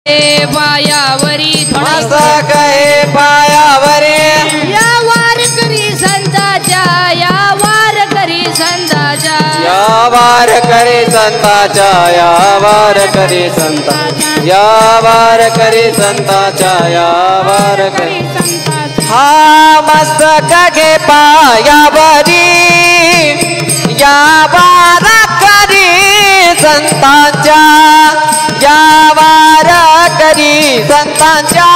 पायावरी मस्तक हे पायावरी या वारकरी संताच्या या वारकरी संताच्या या वारकरी संताच्या या वारकरी संताच्या या वारकरी संताच्या या वारकरी हा मस्तक घे पायावरी या वारकरी संताच्या या वारकरी संतांच्या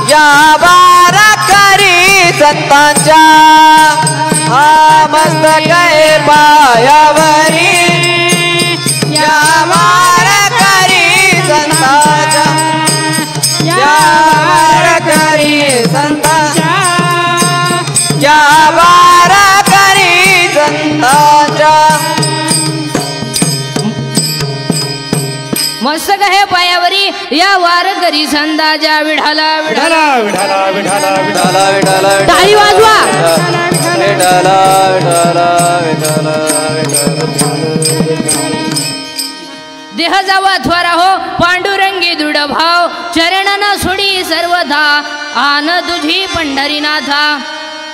या वारकरी संतांच्या हा मस्तक हे पायावरी या वारकरी संतांच्या या वारकरी संतांच्या या वारकरी संतांच्या मस्तक हे पायावरी या वारकरी संताच्या विठाला विठाला विठाला विठाला विठाला विठाला टाळी वाजवा विठाला विठाला विठाला देह जावा थोरा हो पांडुरंगी दृढ भाव चरणना सोडी सर्वथा आन तुझी पंढरीनाथा.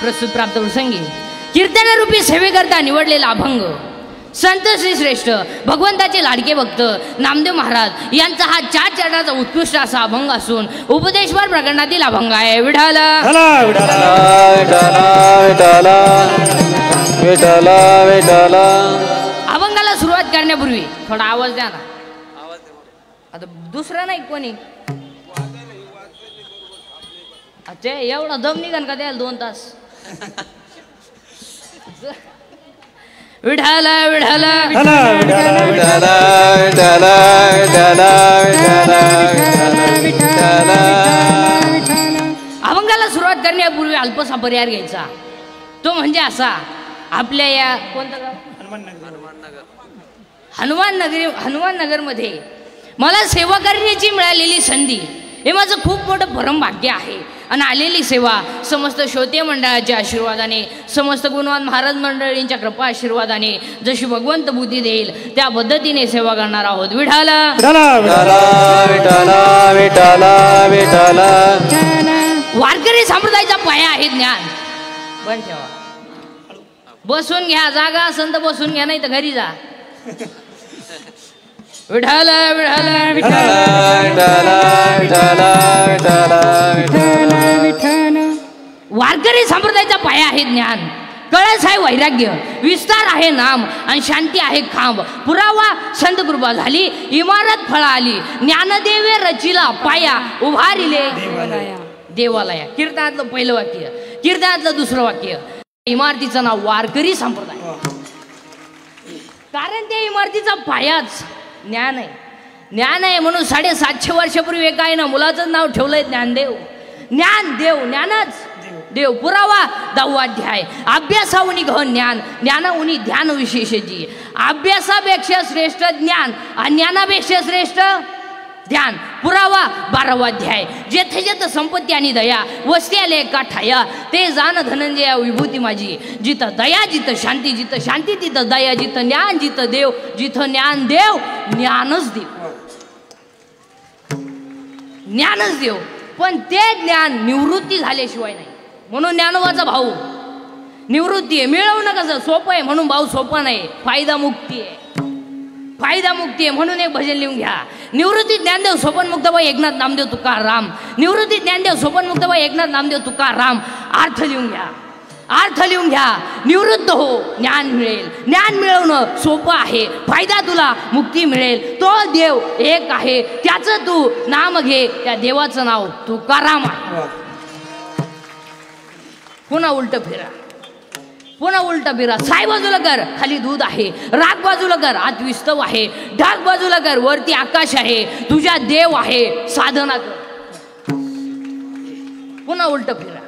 प्रस्तुत प्राप्त प्रसंगी कीर्तन रूपी सेवेकरता निवडलेला अभंग संत श्री श्रेष्ठ भगवंताचे लाडके भक्त नामदेव महाराज यांचा हा 4 चरणाचा उत्कृष्ट असा अभंग असून उपदेशवर प्रकरणातील अभंग आहे. विठाला अभंगाला सुरुवात करण्यापूर्वी थोडा आवाज द्या ना. आता दुसरं नाही कोणी अच्छा एवढा दम निघन का द्याल 2 तास. विठाला विठाला अभंगाला सुरुवात करण्यापूर्वी अल्पसा पर्याय घ्यायचा. तो म्हणजे असा आपल्या या कोणतं गाव हनुमान नगर मध्ये मला सेवा करण्याची मिळालेली संधी हे माझं खूप मोठं परम भाग्य आहे. आणि आलेली सेवा समस्त श्रोते मंडळाच्या आशीर्वादाने समस्त गुणवान महाराज मंडळींच्या कृपा आशीर्वादाने जशी भगवंत बुद्धी देईल त्या पद्धतीने सेवा करणार आहोत. विठाला वारकरी संप्रदायाचा पाया आहे ज्ञान. पण ठेवा बसून घ्या जागा असेल तर बसून घ्या नाही तर घरी जा. विठाला विठाला वारकरी संप्रदायाचा पाया आहे ज्ञान. कळस आहे वैराग्य विस्तार आहे नाम आणि शांती आहे खांब. पुरावा संत कृपा झाली इमारत फळा आली ज्ञानदेवे रचिला पाया उभारिले देवालया. कीर्तनातलं पहिलं वाक्य कीर्तनातलं दुसरं वाक्य इमारतीचं नाव वारकरी संप्रदाय. कारण त्या इमारतीचा पायाच ज्ञान आहे. ज्ञान आहे म्हणून 750 वर्षापूर्वी एका आहे ना मुलाचं नाव ठेवलंय ज्ञानदेव. ज्ञानदेव ज्ञानच देव. पुरावा 10वा अध्याय अभ्यासाउनी गहन ज्ञान ज्ञानाउनी ध्यान विशेषजी. अभ्यासापेक्षा श्रेष्ठ ज्ञान आणि ज्ञानापेक्षा श्रेष्ठ ध्यान. पुरावा 12वा अध्याय जेथे जेथ संपत्ती आणि दया वस्ती आले एका ठाया ते जाण धनंजया विभूती माझी. जिथं दया जिथं शांती जिथं शांती तिथं दया जिथं ज्ञान जिथं देव जिथं ज्ञान देव ज्ञानच देव ज्ञानच देव. पण ते ज्ञान निवृत्ती झाल्याशिवाय नाही. म्हणून ज्ञानोबाचा भाऊ निवृत्ती आहे. मिळवणं कसं सोपं आहे म्हणून भाऊ सोपं नाही. फायदा मुक्ती आहे फायदा मुक्ती आहे म्हणून एक भजन लिहून घ्या. निवृत्ती ज्ञानदेव सोपन मुक्ताबाई एकनाथ नामदेव तुकाराम. निवृत्ती ज्ञानदेव सोपन मुक्ताबाई एकनाथ नामदेव तुकाराम. अर्थ लिहून घ्या अर्थ लिहून घ्या. निवृत्त हो ज्ञान मिळेल. ज्ञान मिळवणं सोपं आहे. फायदा तुला मुक्ती मिळेल. तो देव एक आहे त्याचं तू नाम घे. त्या देवाचं नाव तुकाराम आहे. पुन्हा उलट फिरा पुन्हा उलटा फिरा. साय बाजूला कर खाली दूध आहे. राग बाजूला कर आत विस्तव आहे. ढाक बाजूला कर वरती आकाश आहे. तुझ्या देव आहे साधना कर. पुन्हा उलट फिरा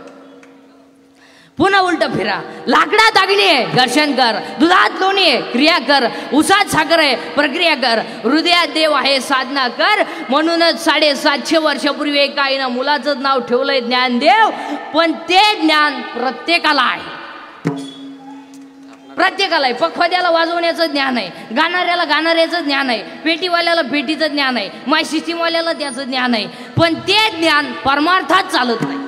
पुन्हा उलट फिरा. लाकडात अग्नी आहे दर्शन कर. दुधात लोणी आहे क्रिया कर. उसात साखर आहे प्रक्रिया कर. हृदयात देव आहे साधना कर. म्हणूनच 750 वर्षापूर्वी एका आईनं मुलाचं नाव ठेवलंय ज्ञानदेव. पण ते ज्ञान प्रत्येकाला आहे. प्रत्येकाला आहे. पखवाद्याला वाजवण्याचं ज्ञान आहे, गाणाऱ्याला गाणाऱ्याचं ज्ञान आहे, पेटीवाल्याला पेटीचं ज्ञान आहे, माय सिस्टीमवाल्याला त्याचं ज्ञान आहे. पण ते ज्ञान परमार्थात चालत नाही.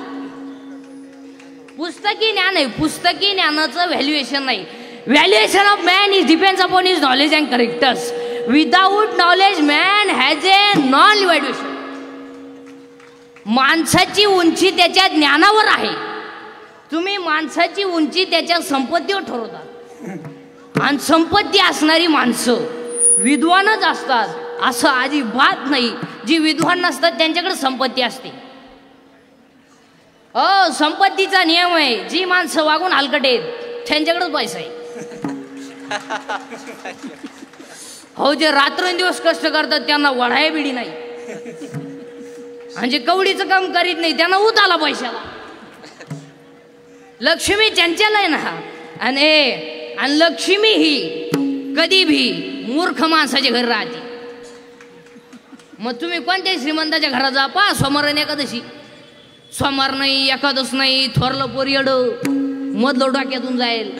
पुस्तकी ज्ञान आहे, पुस्तकी ज्ञानाचं व्हॅल्युएशन नाही. Valuation of man is depends upon his knowledge and characters. Without knowledge man has a non valuation. माणसाची उंची त्याच्या ज्ञानावर आहे. तुम्ही माणसाची उंची त्याच्या संपत्तीवर ठरवता. आणि संपत्ती असणारी माणसं विद्वानच असतात असं अजिबात नाही. जी विद्वान नसतात त्यांच्याकडे संपत्ती असते. संपत्तीचा नियम आहे. जी माणसं वागून हलकटेत त्यांच्याकडेच पैसा आहे. हो, जे रात्रंदिवस कष्ट करतात त्यांना वढाय बिडी नाही. म्हणजे कवडीचं काम करीत नाही त्यांना ऊत आला पैशाला. लक्ष्मी चंचल आहे ना. आणि लक्ष्मी ही कधी भी मूर्ख माणसाच्या घरी राहते. मग तुम्ही कोणत्याही श्रीमंताच्या घरात जा पा, सोमवार आणि एकादशी. सोमवार नाही, एकादश नाही, थोरलं पोरियड मधलं डोक्यातून जाईल,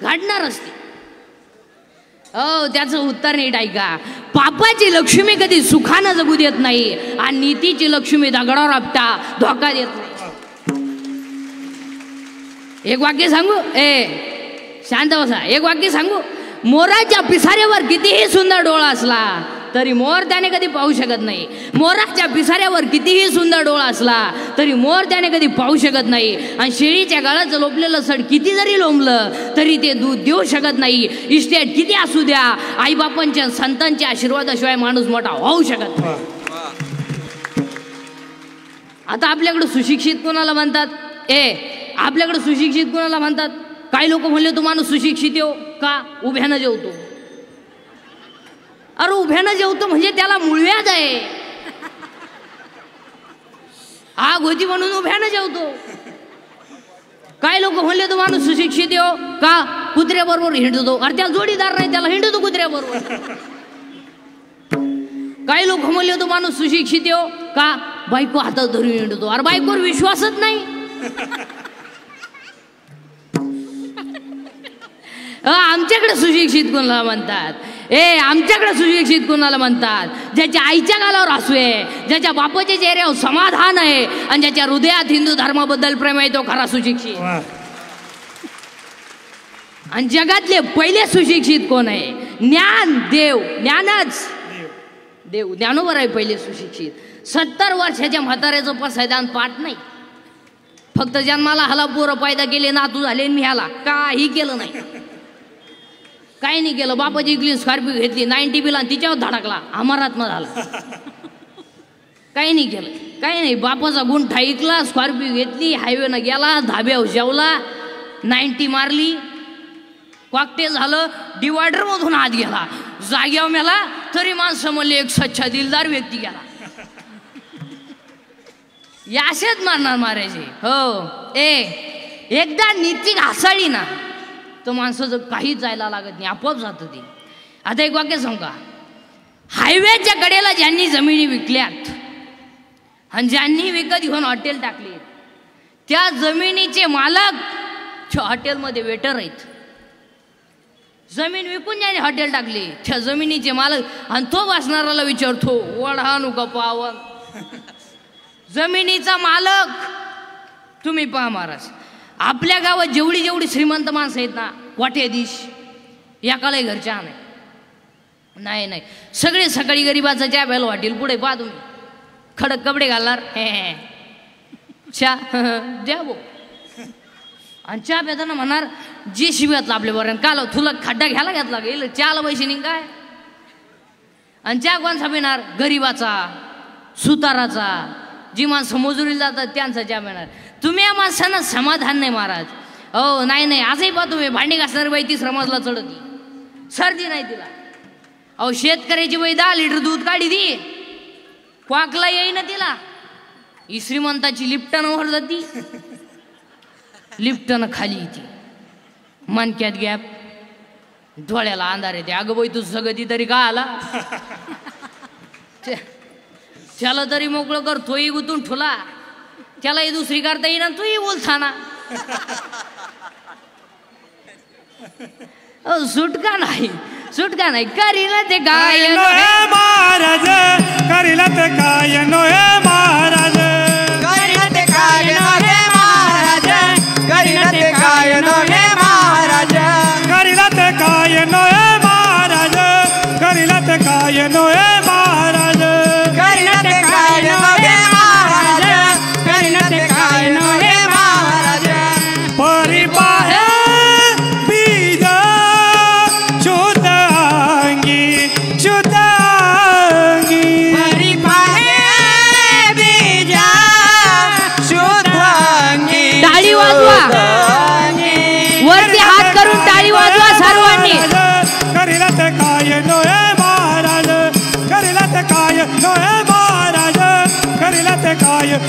घडणार असते. त्याचं उत्तर नीट ऐका. पापाची लक्ष्मी कधी सुखानं जगू देत नाही आणि नीतीची लक्ष्मी दगडावर आपटा धोका देत नाही. एक वाक्य सांगू, शांत बसा. एक वाक्य सांगू. मोराच्या पिसाऱ्यावर कितीही सुंदर डोळा असला तरी मोर त्याने कधी पाहू शकत नाही. मोराच्या पिसाऱ्यावर कितीही सुंदर डोळा असला तरी मोर त्याने कधी पाहू शकत नाही. आणि शेळीच्या गळाचं लोपलेलं सड किती जरी लोंबलं तरी ते दूध देऊ शकत नाही. इस्टेट किती असू द्या, आईबापांच्या संतांच्या आशीर्वादाशिवाय माणूस मोठा होऊ शकत नाही. आता आपल्याकडे सुशिक्षित कोणाला म्हणतात? आपल्याकडे सुशिक्षित कोणाला म्हणतात? काही लोक म्हणले तो माणूस सुशिक्षित येऊ का? उभ्यानं जेवतो. अरे उभ्यानं जेवतो म्हणजे त्याला मूळव्याध आहे. आग होती म्हणून उभ्यानं जेवतो. काही लोक म्हणले तो माणूस सुशिक्षित येऊ का? कुत्र्याबरोबर हिंडतो. अरे त्याला जोडीदार नाही, त्याला हिंडतो कुत्र्याबरोबर. काही लोक म्हणले तो माणूस सुशिक्षित येऊ का? बायको हातात धरून हिंडतो. अरे बायकोवर विश्वासच नाही. आमच्याकडे सुशिक्षित कोणाला म्हणतात? आमच्याकडे सुशिक्षित कोणाला म्हणतात? ज्याच्या आईच्या गालावर हसू आहे, ज्याच्या बापाच्या चेहऱ्यावर समाधान आहे आणि ज्याच्या हृदयात हिंदू धर्माबद्दल प्रेम आहे तो खरा सुशिक्षित. आणि जगातले पहिले सुशिक्षित कोण आहे? ज्ञान देव. ज्ञानच देव. ज्ञानोबर आहे पहिले सुशिक्षित. 70 वर्षाच्या म्हाताऱ्याचं पसायदान पाठ नाही. फक्त जन्माला हाला पोरं पैदा केले, नातू झाले, मी ह्याला काही केलं नाही. काही नाही केलं. बापाची इकली स्कॉर्पिओ घेतली 90 बिला तिच्यावर धडकला, अमरात्मा झाला. काही नाही केलं, काही नाही. बापाचा गुंठा ऐकला, स्कॉर्पिओ घेतली, हायवेनं गेला, धाब्यावर जेवला, 90 मारली, कॉकटेल झालं, डिवायडर मधून आत गेला, जाग्यावर मेला. तरी माणसं म्हणले एक सच्चा दिलदार व्यक्ती गेला. याशेच मारणार मारायचे. हो, एकदा नीती घासाळी ना तर माणसाचं काहीच जायला लागत नाही, आपोआप जातं ते. आता एक वाक्य सांगू का? हायवेच्या कडेला ज्यांनी जमिनी विकल्यात आणि ज्यांनी विकत घेऊन हॉटेल टाकले त्या जमिनीचे मालक हॉटेलमध्ये वेटर आहेत. जमीन विकून ज्याने हॉटेल टाकले त्या जमिनीचे मालक. आणि तो वाचणाऱ्याला विचारतो वढाणू का पावन? जमिनीचा मालक तुम्ही पहा महाराज. आपल्या गावात जेवढी जेवढी श्रीमंत माणसं आहेत ना, वाटेदिश एकालाही घर चहा नाही. नाही, सगळे सकाळी गरीबाचा चहा प्यायला हॉटेल पुढे पहा तुम्ही. खडक कपडे घालणार, चहा द्या भाऊ. आणि चहा प्याताना म्हणणार जे शिव्यातला आपल्या बरोबर काल तुला खड्डा घ्यायला घेतला गेलं चहाला पैसे नाही काय. आणि चहा कोणचा पिणार? गरीबाचा, सुताराचा. जी माणसं मजुरीला जातात त्यांचा चहा पिणार. तुम्ही या माणसांना समाधान नाही महाराज. हो, नाही. आजही पहा तुम्ही भांडी घासणारी बाई ती श्रमाजला चढती, सर्दी नाही तिला. अहो, शेतकऱ्याची बाई 10 लिटर दूध काढी ती, क्वाकला येईना तिला. ही श्रीमंताची लिफ्टनं वर जाती, लिफ्टनं खाली येते, मनक्यात गॅप, डोळ्याला अंधार येते. अगं बाई तू सगळी तरी का आला? त्याला तरी मोकळं कर, तोही गुतून ठुला, त्यालाही दुसरी करता येईना, तूही बोलता ना. सुटका नाही सुटका नाही करील ते गायन महाराज करील ते गायन हे महाराज करील ते गायन हे महाराज करील ते गायन हे महाराज करील ते गायन हे महाराज करील ते गायन हे महाराज करील ते गायन हे महाराज करील ते गायन हे महाराज परी पाहे बीज शुद्धांगी शुद्धांगी परी पाहे बीज शुद्धांगी टाळी वाजवा वरती हात करून टाळी वाजवा सर्वांनी करील ते गायन हे महाराज करील ते गायन हे महाराज करील ते गायन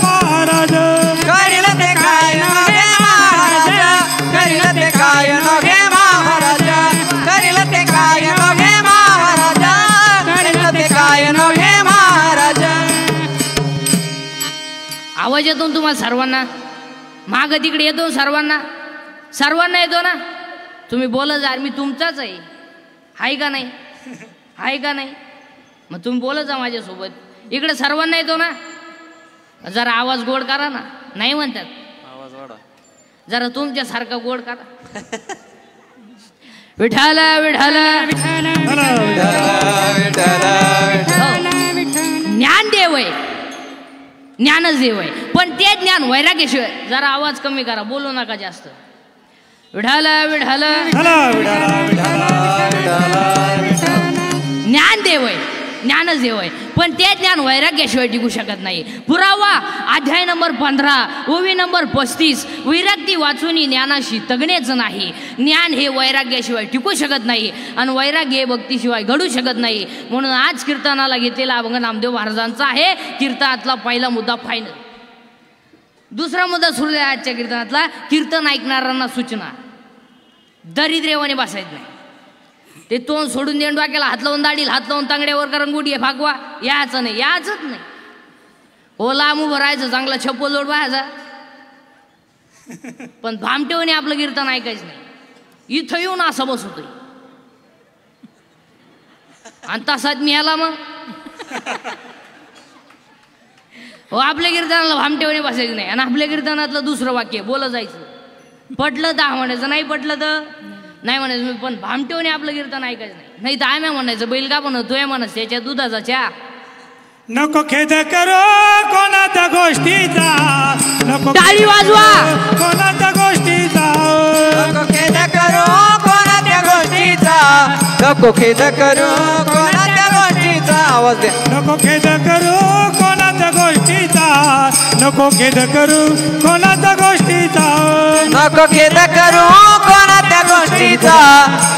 हे महाराज करील ते गायन हे महाराज करील ते गायन हे महाराज करील ते गायन हे महाराज करील ते गायन हे महाराज आवाज येतो ना तुम्हाला सर्वांना माग तिकडे येतो सर्वांना सर्वांना येतो ना तुम्ही बोला जा मी तुमचाच आहे का नाही आहे का नाही मग तुम्ही बोलत जा माझ्यासोबत इकडे सर्वांना येतो ना जरा आवाज गोड करा ना नाही म्हणतात आवाज वाढा जरा तुमच्यासारखा गोड करा विठाल विठाल ज्ञान देव आहे ज्ञानच देव आहे पण ते ज्ञान वैराग्याशिवाय जरा आवाज कमी करा बोलू नका जास्त विठाल विठाल ज्ञान देव आहे ज्ञानच देव आहे पण ते ज्ञान वैराग्याशिवाय टिकू शकत नाही पुरावा अध्याय नंबर 15 ओवी नंबर 35 वैराग्य वाचून ज्ञानाशी तगणेच नाही ज्ञान हे वैराग्याशिवाय टिकू शकत नाही आणि वैराग्य हे भक्तीशिवाय घडू शकत नाही म्हणून आज कीर्तनाला घेतलेला अभंग नामदेव महाराजांचा आहे कीर्तनातला पहिला मुद्दा फायनल दुसरा मुद्दा सुरू आहे आजच्या कीर्तनातला कीर्तन ऐकणाऱ्यांना सूचना दरिद्रेवाने बसायचं नाही ते तोंड सोडून देऊन डोक्याला हात लावून दाढील हात लावून तांगड्यावर करंगुडी भागवा याचं नाही याचंच नाही हो लांब उभं राहायचं चांगला छप्पल जोड व्हायचा पण भामटेवणे आपलं कीर्तन ऐकायचं नाही इथं येऊन असं बसतोय आणि तसाच मी आला मग हो आपल्या कीर्तनाला भामटेवणे बसायचं नाही आणि आपल्या कीर्तनातलं दुसरं वाक्य बोलत जायचं पटलं तर म्हणायचं नाही पटलं तर नाही म्हणायचं मी पण भामटेवणे आपलं कीर्तन ऐकायचं नाही तर आम्ही म्हणायचं बैल का बनवतोय म्हणायचं त्याच्या दुधाचा चहा नको खेद करो कोणाच्या गोष्टीचा नको टाळी वाजवा कोणाच्या गोष्टीचा नको खेद करो कोणाच्या गोष्टीचा नको खेद करो कोणाच्या गोष्टीचा आवाज दे नको खेद करू कोणाच्या गोष्टीचा नको खेद करू कोणाच्या गोष्टीचा नको खेद करू कोणाच्या गोष्टीचा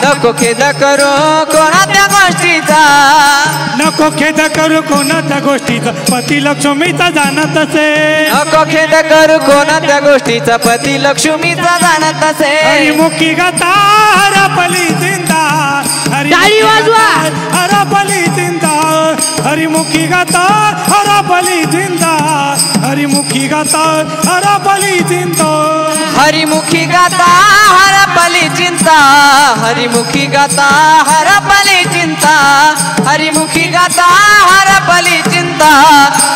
नको खेद करू कोणाच्या गोष्टीचा नको खेद करू कोणाच्या गोष्टीचा पती लक्ष्मीचा जाणत असे नको खेद करू कोणाच्या गोष्टीचा पती लक्ष्मीचा जाणत असे हरिमुखी गाता हरपली चिंता टाळी वाजवा हरपली चिंता हरिमुखी गाता हरपली चिंता हरिमुखी गाता हरपली चिंता हरिमुखी गाता हरपली चिंता हरिमुखी गाता हरपली चिंता हरिमुखी गाता हरपली चिंता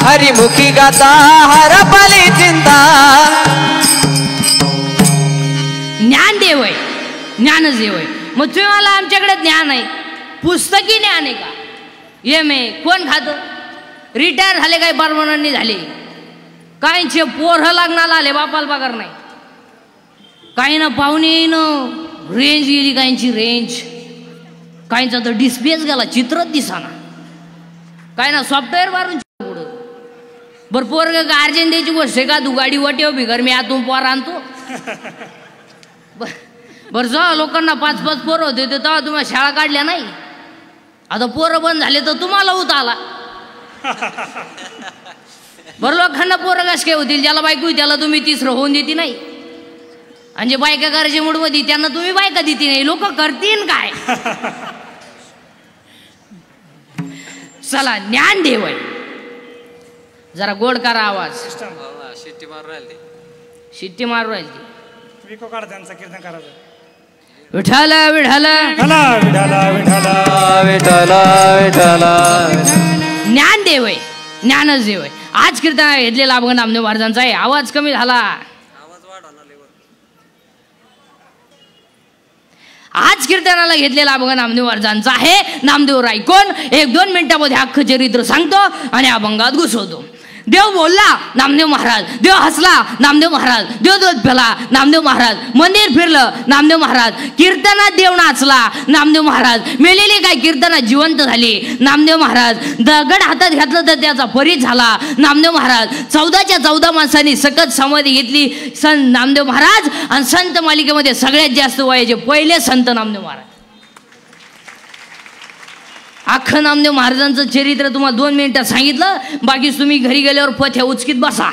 हरिमुखी गाता हरपली चिंता ज्ञान देव आहे ज्ञानच देव आहे मग तुम्ही मला आमच्याकडे ज्ञान आहे पुस्तकी ज्ञान आहे का कोण खातं रिटायर झाले काय परमनंटनी झाले काहींचे पोरं लग्नाला आले बापाला पगार नाही काही ना पाहुणे येईन रेंज गेली काहींची रेंज काहींचा तर डिस्प्लेच गेला चित्रच दिसाना काय ना सॉफ्टवेअर मारून पुढं बरं पोरग गार्जन द्यायची गोष्ट आहे का तू गाडी वटेव बिगर मी आतून पोर आणतो बरं जेव्हा लोकांना 5-5 पोरं होते तेव्हा तुम्हाला शाळा काढल्या नाही आता पोरं बंद झाले तर तुम्हाला होत आला बरं लोकांना पोरं कस काय होतील ज्याला बायको त्याला तुम्ही तिसरं होऊन देते नाही आणि जे बायका करायची मूडमध्ये त्यांना तुम्ही बायका देते नाही लोक करतील काय चला ज्ञान देव आहे जरा गोड करा आवाज शिट्टी मारून राहिली शिट्टी मारू राहिली विको काढा त्यांचा कीर्तन करायचं विठ्ठल विठ्ठल ज्ञानदेव आहे, ज्ञानदेव आहे. आज कीर्तन घेतलेला अभंग नामदेव महाराजांचा आहे. आवाज कमी झाला. आज कीर्तनाला घेतलेला अभंग नामदेव महाराजांचा आहे. नामदेव ऐकून 1-2 मिनिटांमध्ये अख्खं चरित्र सांगतो आणि अभंगात घुसवतो. देव बोलला नामदेव महाराज, देव हसला नामदेव महाराज, देव दूध प्याला नामदेव महाराज, मंदिर फिरलं नामदेव महाराज, कीर्तनात देव नाचला नामदेव महाराज, मेलेली काय कीर्तनात जिवंत झाली नामदेव महाराज, दगड हातात घातलं तर त्याचा परीत झाला नामदेव महाराज, 14 माणसांनी सकत समाधी घेतली संत नामदेव महाराज. आणि संत मालिकेमध्ये सगळ्यात जास्त वयाचे पहिले संत नामदेव महाराज. अख्खं नामदेव महाराजांचं चरित्र तुम्हाला 2 मिनिटात सांगितलं. बाकी तुम्ही घरी गेल्यावर पथ्या उचकीत बसा.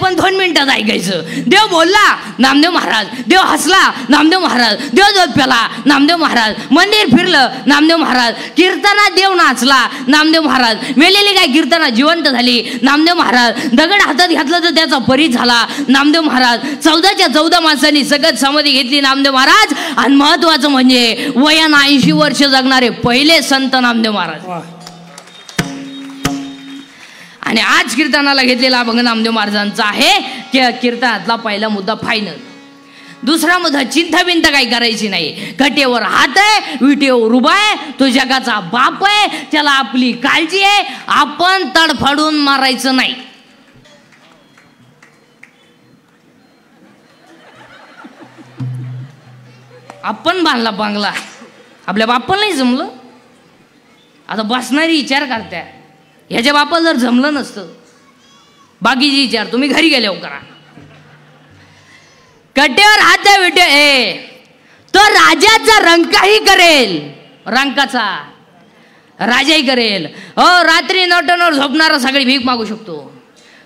पण 2 मिनिटात ऐकायचं. देव बोलला नामदेव महाराज, देव हसला नामदेव महाराज, देव दूध प्याला नामदेव महाराज, मंदिर फिरलं नामदेव महाराज, कीर्तनात देव नाचला नामदेव महाराज, मेलेली काय कीर्तनात जिवंत झाली नामदेव महाराज, दगड हातात घातलं तर त्याचा परीत झाला नामदेव महाराज, 14 माणसांनी सगळं समाधी घेतली नामदेव महाराज. आणि महत्वाचं म्हणजे वयानं 80 वर्ष जगणारे पहिले संत नामदेव महाराज. आणि आज कीर्तनाला घेतलेला अभंग नामदेव महाराजांचा आहे. कीर्तनातला पहिला मुद्दा फायनल. दुसरा मुद्दा चिंता बिंता काही करायची नाही. कटेवर हात आहे, विटेवर उभा आहे, तो जगाचा बाप आहे, त्याला आपली काळजी आहे. आपण तडफडून मारायचं नाही. आपण बांधला बांगला, आपल्या बापाला नाही जमलं. आता बसणारी विचार करत्या ह्याच्या बापाला जर जमलं नसतं, बाकीची विचार तुम्ही घरी गेल्यावर करा. कटेवर हात विटे तो राजाचा रंकाही करेल, रंकाचा राजाही करेल. रात्री नटनवर झोपणारा सगळी भीक मागू शकतो,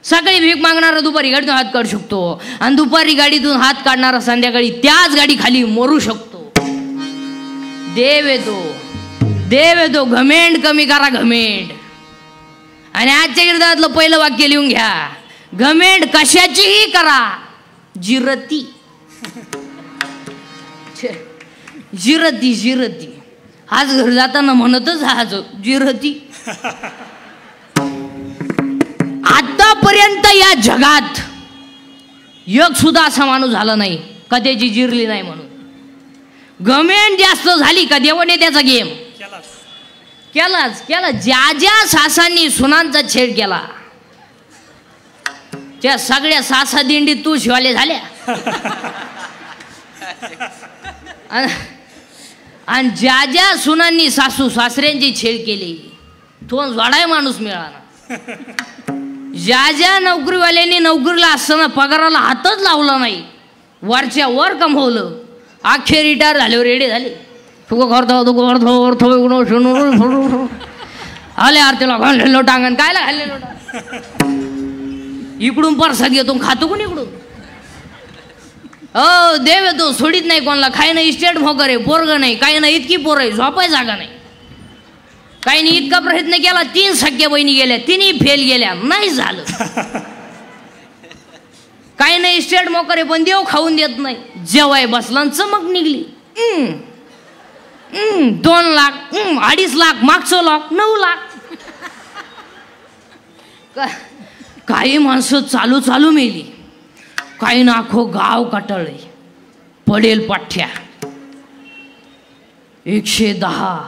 सकाळी भीक मागणारा दुपारी गाडीतून हात काढू शकतो, आणि दुपारी गाडीतून हात काढणारा संध्याकाळी त्याच गाडी खाली मरू शकतो. देव येतो. घमेंड कमी करा, घमेंड. आणि आजच्या कीर्तनातलं पहिलं वाक्य लिहून घ्या. घमेंड कशाचीही करा, जिरती. जिरती आज घर जाताना म्हणतच आज जिरती. आतापर्यंत या जगात एक सुद्धा असा माणूस झाला नाही का त्याची जिरली नाही म्हणून. घमेंड जास्त झाली का देवाने त्याचा गेम केलाच. ज्या सासांनी सुनांचा छेड केला त्या सगळ्या सासा दिंडी तू शिवाले झाल्या. आणि ज्या सुनांनी सासू सासऱ्यांची छेड केली तो जोडाय माणूस मिळाला. ज्या नोकरीवाल्यांनी नोकरीला असताना पगाराला हातच लावला नाही, वरच्या वर कमवलं, अख्खे रिटायर झाल्यावर रेडी झाले. आले आरतीला घाललेलो टांगण कायला घाललेलो इकडून परसाद घेतो खातो कोण इकडून. देव येतो, सोडीत नाही कोणाला. काही नाही इस्टेट भोकर आहे, पोरग नाही, काही नाही इतकी पोर आहे, झोपाय जागा नाही. काही नाही इतका प्रयत्न केला, 3 सख्या बहिणी गेल्या, 3ही फेल गेल्या, नाही झालं. काही नाही इस्टेट मोकर आहे पण देव खाऊन देत नाही. जेवाय बसला चमक निघली. 2 लाख, 2.5 लाख, मागचं लाख, 9 लाख. काही माणसं चालू मेली, काही ना अख्खो गाव कटळले. पडेल पाठ्या 110.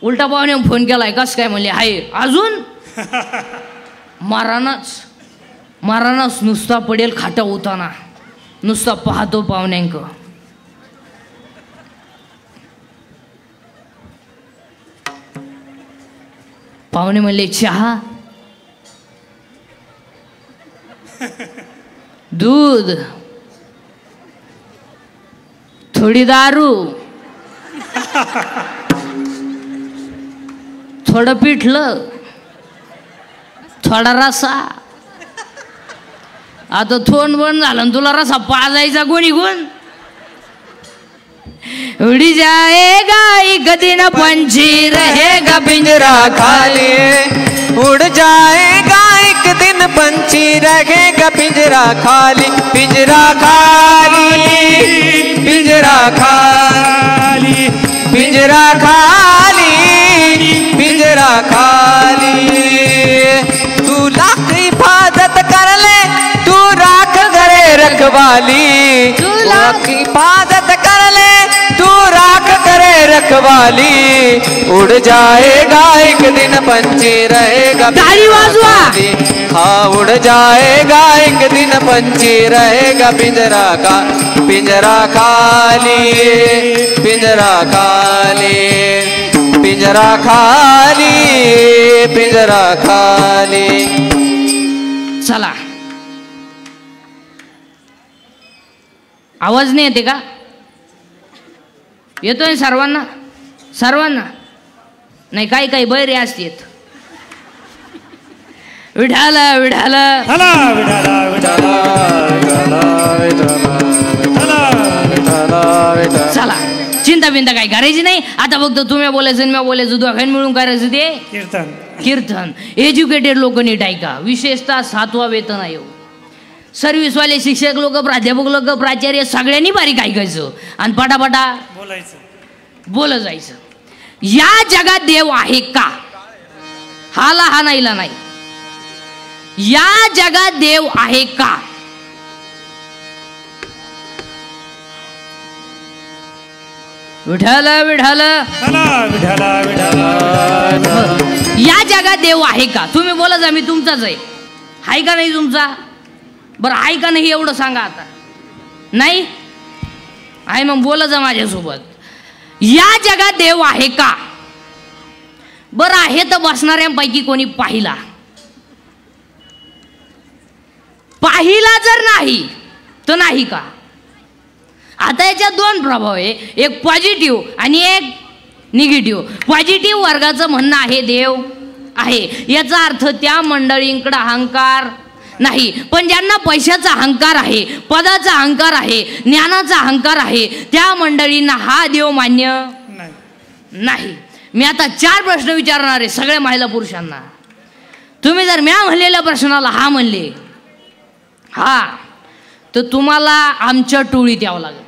उलटा पाहुणे फोन केलाय, कस काय म्हणले आहे अजून. मारानाच नुसता पडेल खाटा होताना, नुसता पाहतो पाहुण्यांक. पाहुणे म्हणले चहा, दूध, थोडी दारू, थोडं पिठलं, थोडा रसा. आता थोन बंद झालं तुला रसा पाजायचा कोणी गुण. उड़ी जाएगा एक दिन पंछी रहेगा पिंजरा खाली, उड़ जाएगा एक दिन पंछी रहेगा पिंजरा खाली, पिंजरा खाली, पिंजरा खाली, पिंजरा खाली, पिंजरा खाली। तू लाख हिफाजत कर ले, तू राख करे रखवाली, तू लाख हिफाजत कर ले, तू राख करे रखवाली। उड़ जाएगा एक दिन पंछी रहेगा ताली वाजवा। हाँ उड़ जाएगा एक दिन पंछी रहेगा पिंजरा का, पिंजरा खाली, पिंजरा खाली, पिंजरा खाली, पिंजरा खाली। चला आवाज नाही येते का? येतोय सर्वांना? सर्वांना नाही, काही काही बैरे असतात. विठाल विठाल चला विठाला विठाला चला, चिंता बिंता काही करायची नाही. आता फक्त तुम्ही बोलायचं मी बोलायचं, दोघांनी मिळून करायचं ते कीर्तन. कीर्तन. एज्युकेटेड लोक नीट ऐका, विशेषतः 7वा वेतन आयोग, सर्व्हिसवाले शिक्षक लोक, प्राध्यापक लोक, प्राचार्य सगळ्यांनी बारीक ऐकायचं आणि पटापटा बोलायचं, बोलत जायचं. या जगात देव आहे का? हाला हा नाहीला नाही. या जगात देव आहे का? विठाल विठाल चला विठाला विठाला. या जगात देव आहे का? तुम्ही बोला जा, मी तुमचाच आहे का नाही तुमचा? बरं आहे का नाही एवढं सांगा. आता नाही आहे मग बोला जा माझ्यासोबत. या जगात देव आहे का? बरं आहे तर बसणाऱ्यांपैकी कोणी पाहिला? पाहिला जर नाही तर नाही का? आता याच्यात 2 प्रभाव आहे, एक पॉझिटिव्ह आणि एक निगेटिव्ह. पॉझिटिव्ह वर्गाचं म्हणणं आहे देव आहे, याचा अर्थ त्या मंडळींकडे अहंकार नाही. पण ज्यांना पैशाचा अहंकार आहे, पदाचा अहंकार आहे, ज्ञानाचा अहंकार आहे, त्या मंडळींना हा देव मान्य नाही. मी आता 4 प्रश्न विचारणार आहे सगळ्या महिला पुरुषांना. तुम्ही जर म्या म्हणलेल्या प्रश्नाला हा म्हणले हा, तर तुम्हाला आमच्या टोळीत यावं लागेल.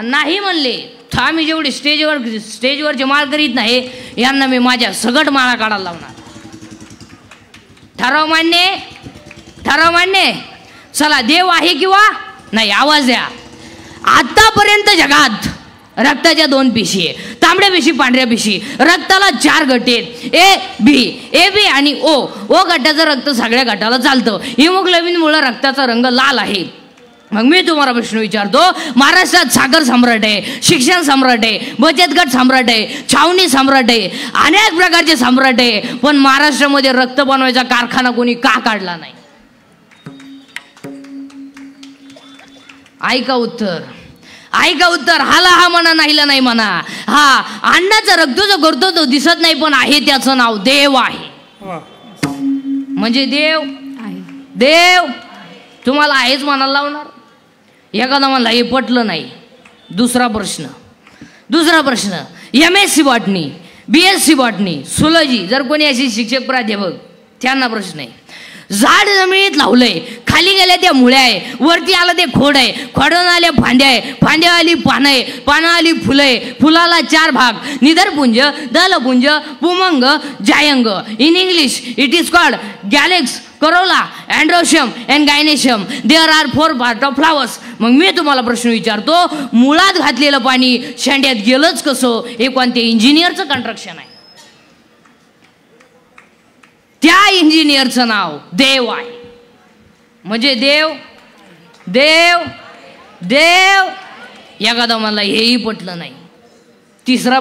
नाही म्हणले तर आम्ही जेवढे स्टेजवरचे माळ करीत नाही, यांना मी माझ्या सगट माळा काढायला लावणार. ठराव मान्य? ठराव मान्य? चला, देव आहे किंवा नाही आवाज द्या. आतापर्यंत जगात रक्ताच्या 2 पिशी आहे, तांबड्या पिशी, पांढऱ्या पिशी. रक्ताला 4 गट आहेत, ए बी आणि ओ. ओ गटाचं रक्त सगळ्या गटाला चालतं. हिमोग्लोबिनमुळे रक्ताचा रंग लाल आहे. मग मी तुम्हाला प्रश्न विचारतो, महाराष्ट्रात साखर सम्राट आहे, शिक्षण सम्राट आहे, बचत गट सम्राट आहे, छावणी सम्राट आहे, अनेक प्रकारचे सम्राट आहे, पण महाराष्ट्रामध्ये रक्त बनवायचा कारखाना कोणी का काढला नाही? ऐका उत्तर, ऐका उत्तर. हाला हा म्हणा, नाहीला नाही म्हणा. हा अन्नाचा रक्त जो करतो तो दिसत नाही, पण आहे त्याचं नाव देव आहे. म्हणजे देव आहे. देव तुम्हाला आहेच म्हणायला लावणार. एखादा मला हे पटलं नाही. दुसरा प्रश्न MSc बॉटनी, BSc बॉटनी, सुलॉजी, जर कोणी अशी शिक्षक प्राध्यापक त्यांना प्रश्न आहे. झाड जमिनीत लावलंय, खाली गेल्या त्या मुळ्या आहे, वरती आलं ते खोड आहे, खोडून आल्या फांद्या आहे, फांद्या आली पानं आहे, पानं आली फुलं आहे, फुलाला 4 भाग, निधरपुंज, दलपुंज, पुमंग, जायंग. In English it is called calyx, corolla, androecium and gynoecium. There are 4 part of flowers. मग मी तुम्हाला प्रश्न विचारतो, मुळात घातलेलं पाणी शेंड्यात गेलंच कसं? हे कोणत्या इंजिनियरचं कंस्ट्रक्शन आहे? त्या इंजिनियरचं नाव देव आहे. म्हणजे देव देव देव. एखादा मला हेही पटलं नाही. तिसरा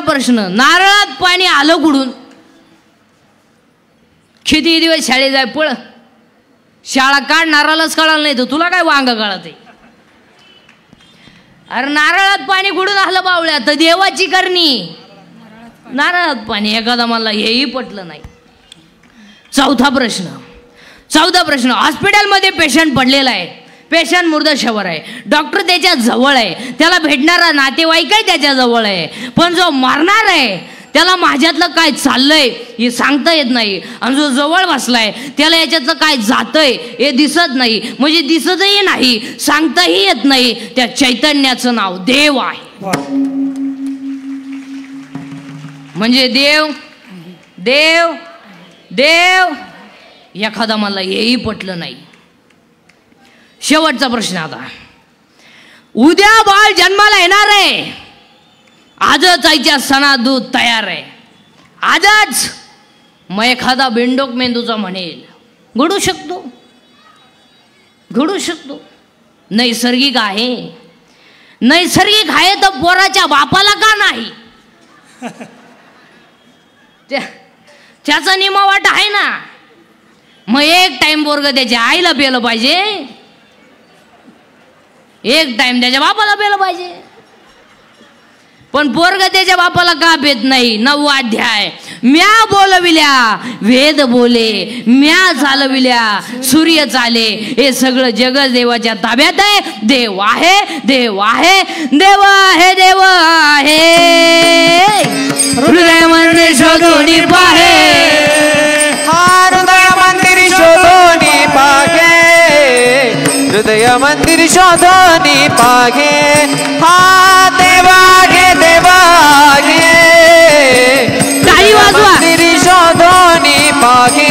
प्रश्न नारळात पाणी आलं कुठून? किती दिवस शाळेत जाय पळ, शाळा काढ, नारळालाच कळालं नाही तर तुला काय वांग कळत आहे? अरे नारळात पाणी कुठून आलं बावळ्या? तर देवाची करणी. नारळात पाणी. एखादा मला हेही पटलं नाही. चौथा प्रश्न हॉस्पिटलमध्ये पेशंट पडलेला आहे, पेशंट मुर्दाशवर आहे, डॉक्टर त्याच्या जवळ आहे, त्याला भेटणारा नातेवाईक त्याच्या जवळ आहे, पण जो मरणार आहे त्याला माझ्यातलं काय चाललंय हे सांगता येत नाही, आणि जो जवळ बसलाय त्याला याच्यातलं काय जातंय हे दिसत नाही, म्हणजे दिसतही नाही, सांगताही येत नाही. त्या चैतन्याचं नाव देव आहे. म्हणजे देव देव देव. एखादा मला हेही पटलं नाही. शेवटचा प्रश्न आता. उद्या बाळ जन्माला येणार आहे, आजच आईच्या सणा दूध तयार आहे, आजच. मग एखादा बिंडोक मेंदूचा म्हणेल घडू शकतो, घडू शकतो. नैसर्गिक आहे, नैसर्गिक आहे तर पोराच्या बापाला का नाही? त्याचा निमा वाट आहे ना. मग एक टाइम पोरग त्याच्या आईला पेलं पाहिजे, एक टाइम त्याच्या बापाला पेलं पाहिजे. पण पोरग त्याच्या बापाला का पेत नाही? 9वा अध्याय. म्या बोलविल्या वेद बोले, म्या चालविल्या सूर्य चाले. हे सगळं जग देवाच्या ताब्यात आहे. देव आहे, देव आहे, देव आहे, देव आहे. हृदय मंदिर शोधून पाहे, हृदय मंदिर शोधून पाहे, हृदय मंदिर शोधून पाहे. हा देवा गे, देवा गे. टाळी वाजवा. मंदिर शोधून पाहे,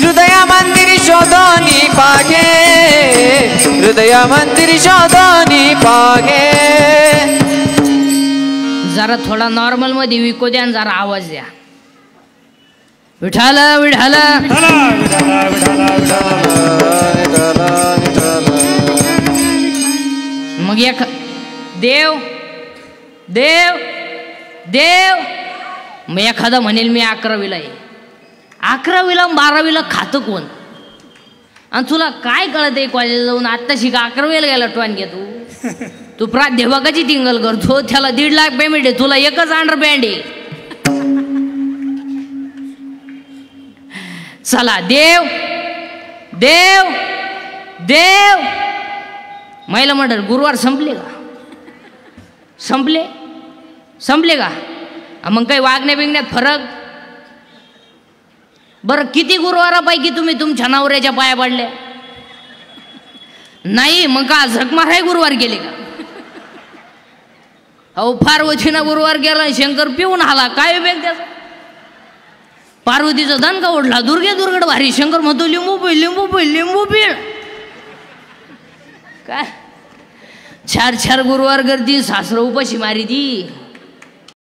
हृदय मंदिर शोधून पाहे, हृदय मंदिर शोधून पाहे. जरा थोडा नॉर्मल मध्ये विको द्या, जरा आवाज द्या. विठाल विठाल. मग एक देव देव देव. मग एखादा म्हणेल मी 11वीला आहे. 11वीला 12वीला खातं कोण? आणि तुला काय कळत आहे कॉलेजला जाऊन? आत्ता शिका 11वीला गेला टॉन घे तू. तू प्राध्यापकाची टिंगल करतो, त्याला 1.5 लाख पेमेंट आहे, तुला एकच अंडरपॅन्ट आहे. चला देव देव देव. महिला मंडळ गुरुवार संपले का? संपले संपले का? मग काही वागण्या बिगण्यात फरक? बरं किती गुरुवारापैकी तुम्ही तुमच्या नवऱ्याच्या पाया पडल्या? नाही. मग का झक माराय गुरुवार गेले का? अहो पार्वतीनं गुरुवार केला, शंकर पिऊन आला, काय वेग त्याचा? पार्वतीचा दणका ओढला, दुर्गे दुर्गड भारी. शंकर म्हणतो लिंबू पिळ, लिंबू पिळ, लिंबू पिळ. काय 4 गुरुवार गर्दी, सासरं उपाशी मारी ती.